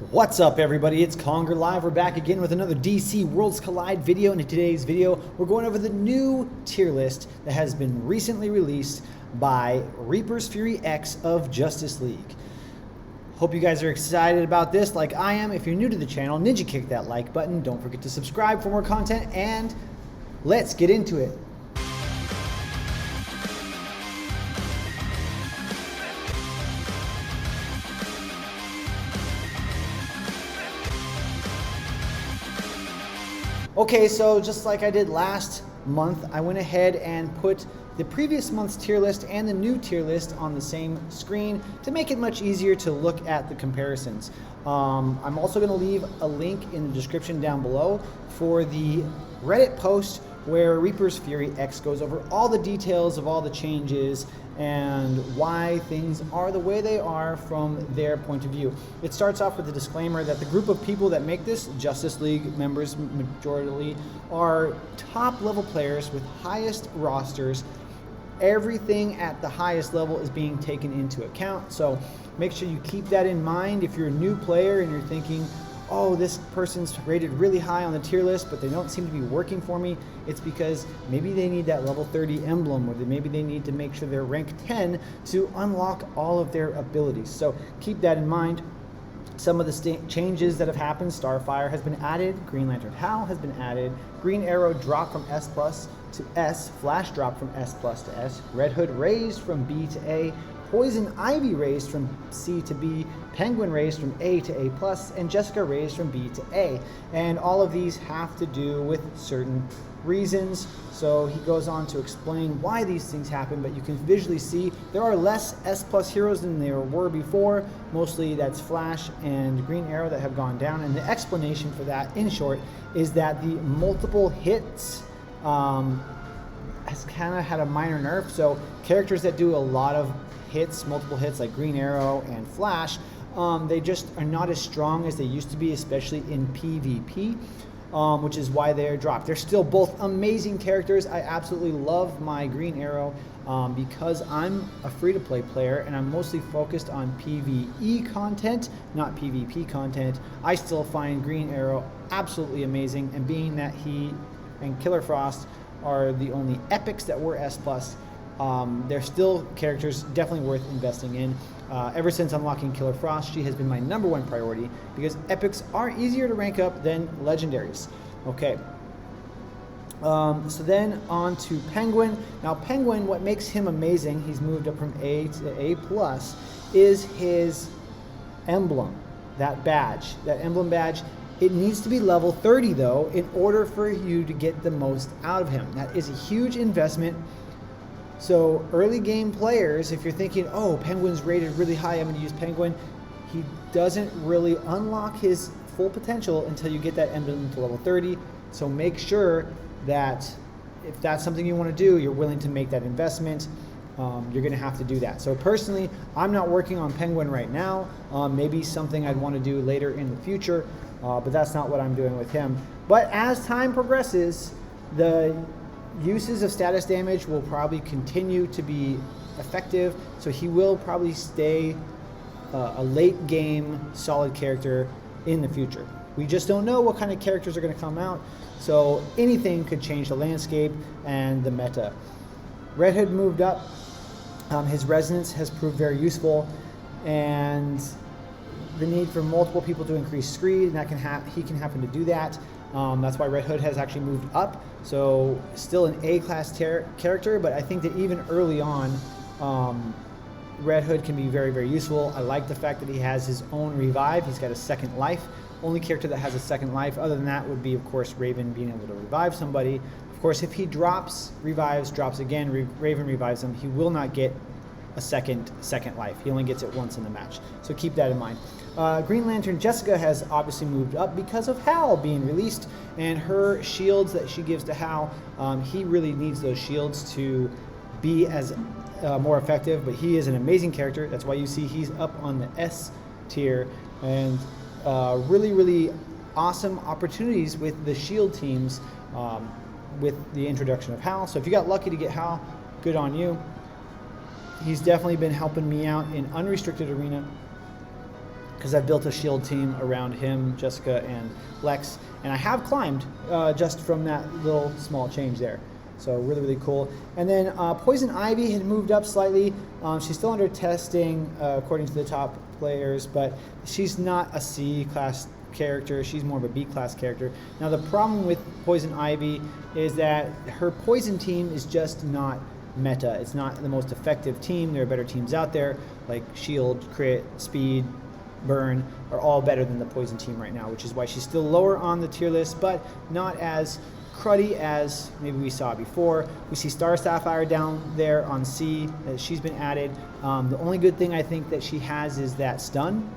What's up, everybody? It's Conger Live. We're back again with another DC Worlds Collide video. And in today's video, we're going over the new tier list that has been recently released by Reaper's Fury X of Justice League. Hope you guys are excited about this like I am. If you're new to the channel, ninja kick that like button. Don't forget to subscribe for more content, and let's get into it. Okay, so just like I did last month, I went ahead and put the previous month's tier list and the new tier list on the same screen to make it much easier to look at the comparisons. I'm also going to leave a link in the description down below for the Reddit post where Reaper's Fury X goes over all the details of all the changes and why things are the way they are from their point of view. It starts off with a disclaimer that the group of people that make this, Justice League members majority, are top level players with highest rosters. Everything at the highest level is being taken into account, so make sure you keep that in mind. If you're a new player and you're thinking, oh, this person's rated really high on the tier list, but they don't seem to be working for me, it's because maybe they need that level 30 emblem, or maybe they need to make sure they're rank 10 to unlock all of their abilities. So keep that in mind. Some of the changes that have happened: Starfire has been added, Green Lantern Hal has been added, Green Arrow dropped from S+ to S, Flash dropped from S+ to S, Red Hood raised from B to A, Poison Ivy raised from C to B, Penguin raised from A to A+, and Jessica raised from B to A. And all of these have to do with certain reasons. So he goes on to explain why these things happen, but you can visually see there are less S+ heroes than there were before. Mostly that's Flash and Green Arrow that have gone down. And the explanation for that, in short, is that the multiple hits has kind of had a minor nerf. So characters that do a lot of hits, multiple hits, like Green Arrow and Flash, they just are not as strong as they used to be, especially in PvP, which is why they're dropped. They're still both amazing characters. I absolutely love my Green Arrow because I'm a free-to-play player and I'm mostly focused on PvE content, not PvP content. I still find Green Arrow absolutely amazing, and being that he and Killer Frost are the only epics that were S+, they're still characters definitely worth investing in. Ever since unlocking Killer Frost, she has been my #1 priority because epics are easier to rank up than legendaries. Okay. So then on to Penguin. Now Penguin, what makes him amazing, he's moved up from A to A+, is his emblem, that badge, that emblem badge. It needs to be level 30 though in order for you to get the most out of him. That is a huge investment. So early game players, if you're thinking, oh, Penguin's rated really high, I'm going to use Penguin, he doesn't really unlock his full potential until you get that emblem to level 30. So make sure that if that's something you want to do, you're willing to make that investment. You're going to have to do that. So personally, I'm not working on Penguin right now. Maybe something I'd want to do later in the future, but that's not what I'm doing with him. But as time progresses, the uses of status damage will probably continue to be effective, so he will probably stay a late game solid character in the future. We just don't know what kind of characters are going to come out, so anything could change the landscape and the meta. Red Hood moved up. His resonance has proved very useful, and the need for multiple people to increase speed, and that he can happen to do that. That's why Red Hood has actually moved up. So still an A-class character, but I think that even early on, Red Hood can be very, very useful. I like the fact that he has his own revive. He's got a second life. Only character that has a second life other than that would be, of course, Raven being able to revive somebody. Of course, if he drops again, Raven revives him, he will not get a second life. He only gets it once in the match. So keep that in mind. Green Lantern Jessica has obviously moved up because of Hal being released, and her shields that she gives to Hal, he really needs those shields to be as more effective, but he is an amazing character. That's why you see he's up on the S tier, and really, really awesome opportunities with the shield teams with the introduction of Hal. So if you got lucky to get Hal, good on you. He's definitely been helping me out in unrestricted arena. because I've built a shield team around him, Jessica, and Lex, and I have climbed just from that little small change there. So really, really cool. And then Poison Ivy had moved up slightly. She's still under testing according to the top players, but she's not a C-class character. She's more of a B-class character. Now the problem with Poison Ivy is that her poison team is just not meta. It's not the most effective team. There are better teams out there, like Shield, Crit, Speed, Burn are all better than the poison team right now, which is why she's still lower on the tier list, but not as cruddy as maybe we saw before. We see Star Sapphire down there on C. She's been added. The only good thing I think that she has is that stun.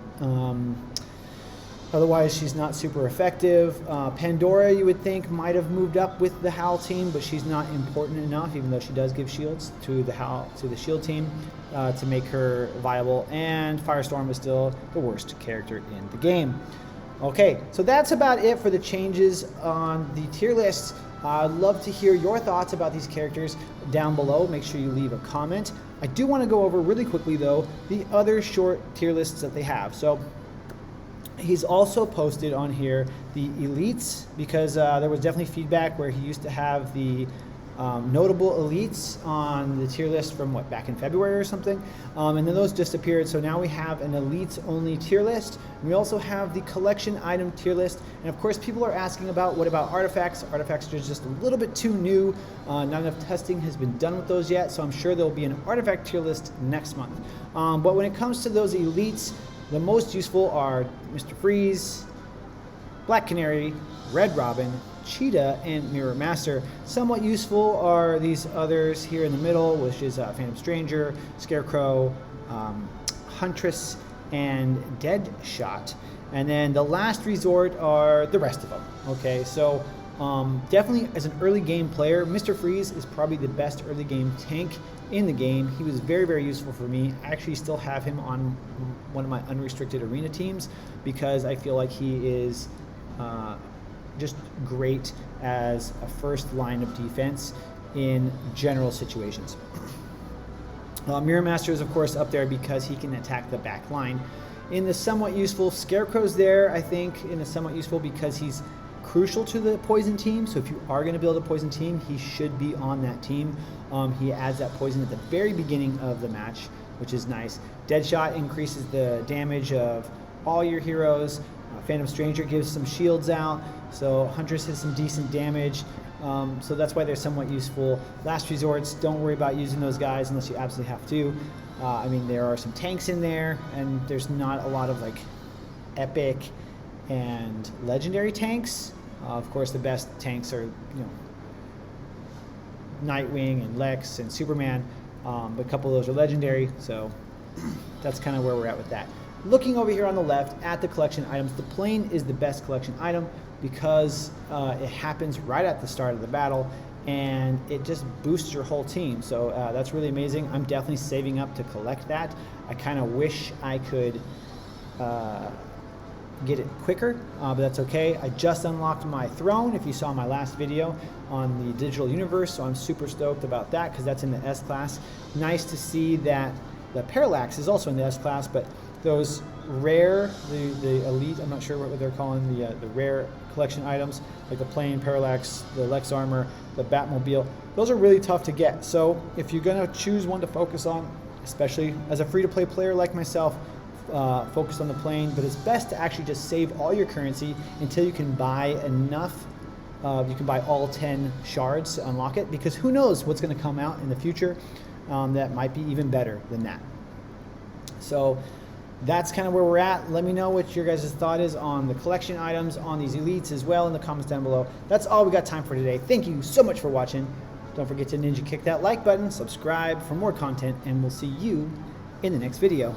Otherwise, she's not super effective. Pandora, you would think, might have moved up with the Howl team, but she's not important enough, even though she does give shields to the Shield team to make her viable. And Firestorm is still the worst character in the game. Okay, so that's about it for the changes on the tier list. I'd love to hear your thoughts about these characters down below. Make sure you leave a comment. I do want to go over really quickly, though, the other short tier lists that they have. So he's also posted on here the elites, because there was definitely feedback where he used to have the notable elites on the tier list from back in February or something, and then those disappeared. So now we have an elites only tier list. We also have the collection item tier list, and of course people are asking about what about artifacts. Artifacts are just a little bit too new. Not enough testing has been done with those yet, so I'm sure there'll be an artifact tier list next month. But when it comes to those elites, the most useful are Mr. Freeze, Black Canary, Red Robin, Cheetah, and Mirror Master. Somewhat useful are these others here in the middle, which is Phantom Stranger, Scarecrow, Huntress, and Deadshot. And then the last resort are the rest of them. Okay, so definitely as an early game player, Mr. Freeze is probably the best early game tank in the game. He was very, very useful for me. I actually still have him on one of my unrestricted arena teams because I feel like he is just great as a first line of defense in general situations. Mirror Master is of course up there because he can attack the back line. In the somewhat useful, Scarecrow's there, I think, in the somewhat useful because he's crucial to the poison team. So if you are going to build a poison team, he should be on that team. He adds that poison at the very beginning of the match, which is nice. Deadshot increases the damage of all your heroes. Phantom Stranger gives some shields out, so Huntress has some decent damage, so that's why they're somewhat useful. Last resorts, don't worry about using those guys unless you absolutely have to. I mean, there are some tanks in there, and there's not a lot of like epic and legendary tanks. Of course, the best tanks are, Nightwing and Lex and Superman, but a couple of those are legendary, so that's kind of where we're at with that. Looking over here on the left at the collection items, the plane is the best collection item because it happens right at the start of the battle and it just boosts your whole team. So that's really amazing. I'm definitely saving up to collect that. I kind of wish I could get it quicker, but that's okay. I just unlocked my throne, if you saw my last video on the digital universe, so I'm super stoked about that because that's in the S class. Nice to see that the Parallax is also in the S class, but those rare, the elite, I'm not sure what they're calling the rare collection items, like the plane, Parallax, the Lex armor, the Batmobile, those are really tough to get. So if you're gonna choose one to focus on, especially as a free-to-play player like myself, focus on the plane, but it's best to actually just save all your currency until you can buy enough. You can buy all 10 shards to unlock it, because who knows what's gonna come out in the future that might be even better than that. So that's kind of where we're at. Let me know what your guys' thought is on the collection items, on these elites as well in the comments down below. That's all we got time for today. Thank you so much for watching. Don't forget to ninja kick that like button, subscribe for more content, and we'll see you in the next video.